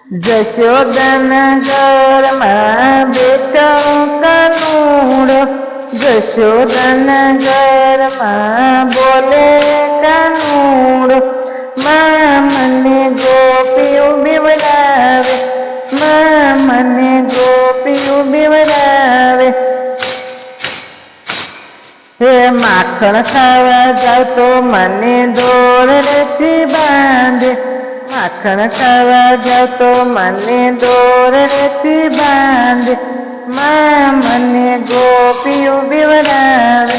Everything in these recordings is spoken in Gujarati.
જશોદાના ઘરમાં બેઠો કાનુડો, જશોદાના ઘરમાં બોલે કાનુડો. માં મને ગોપીઓ બીવડાવે, માં મને ગોપીઓ બીવડાવે. હે માખણ ખાવા જાવ તો મને દોરડેથી બાંધે, માખણ ખાવા જાવ તો મને દોરડેથી બાંધે. માં મને ગોપીઓ બીવડાવે,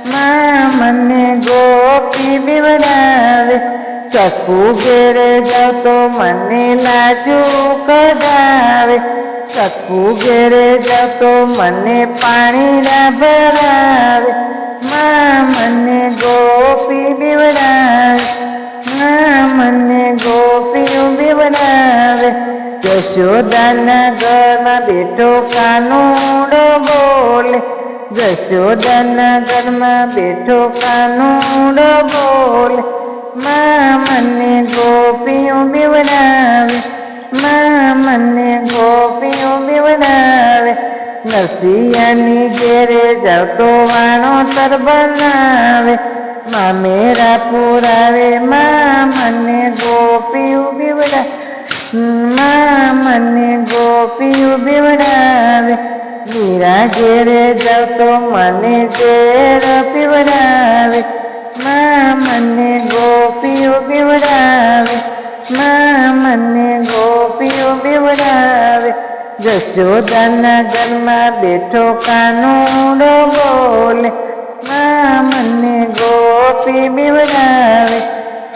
માં મને ગોપી બીવડાવે. સખુ ઘેરે જાવ તો મને લાજુ કઢાવે, સખુ ઘેરે જાવ તો મને પાણી ના ભરાવે. માં મને ગોપી બીવડાવે, માં મને ગોપીઓ બીવડાવે. જશોદાના ઘરમાં બેઠો કાનુડો બોલે, જશોદાના ઘરમાં બેઠો કાનુડો બોલે. માં મને ગોપીઓ બીવડાવે, માં મને ગોપીઓ બીવડાવે. નરસિયાની ઘેરે જાવ તો વાણોતર બનાવે, માં મેરા પુરાવે. માં મને ગોપીઓ બીવડાવે, માં મને ગોપીઓ બીવડાવે. મીરા ઘેરે જાવ તો મને ઝેર પીવડાવે, માં મને ગોપીઓ બીવડાવે, માં મને ગોપીઓ બીવડાવે. જશોદાના ઘરમાં બેઠો કાનુડો બોલે, માં મને ગોપી બીવડાવે,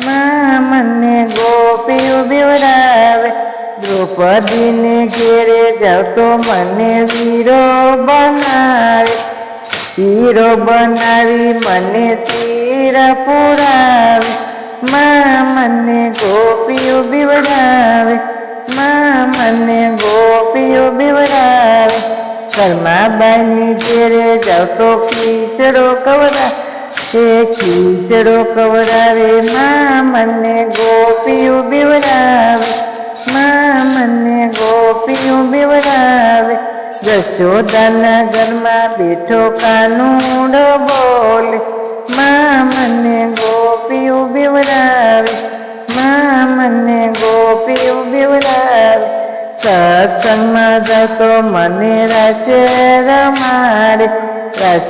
માં મને ગોપીઓ બીવડાવે. દ્રૌપદીને ઘેરે જાવ તો મને વીરો બનાવે, હીરો બનાવી મને તીર પુરાવે. માં મને ગોપીઓ બીવડાવે, માં મને ગોપીઓ બીવડાવે. કર્માબાઈની ઘેરે જાવ તો ખીચડો ખવડાવે, ખીચડો ખવડાવે. માં મને ગોપીઓ બીવડાવે, માં મને ગોપીઓ બીવડાવે. જશોદાના ઘરમાં બેઠો કાનુડો બોલે, માં મને ગોપીઓ બીવડાવે, માં મને ગોપીઓ બીવડાવે. સત્સંગમાં જાવ તો મને રાસ રમાડે, રાસ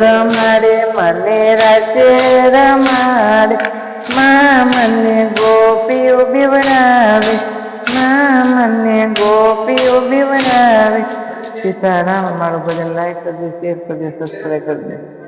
રમાડે, મને રાસ રમાડે. માં મને ગોપીઓ બીવડાવે, માં મને ગોપીઓ બીવડાવે. સીતારામ. મારું ભજન લાઈક કરજો, શેર કરજો, સબસ્ક્રાઈબ કરજો.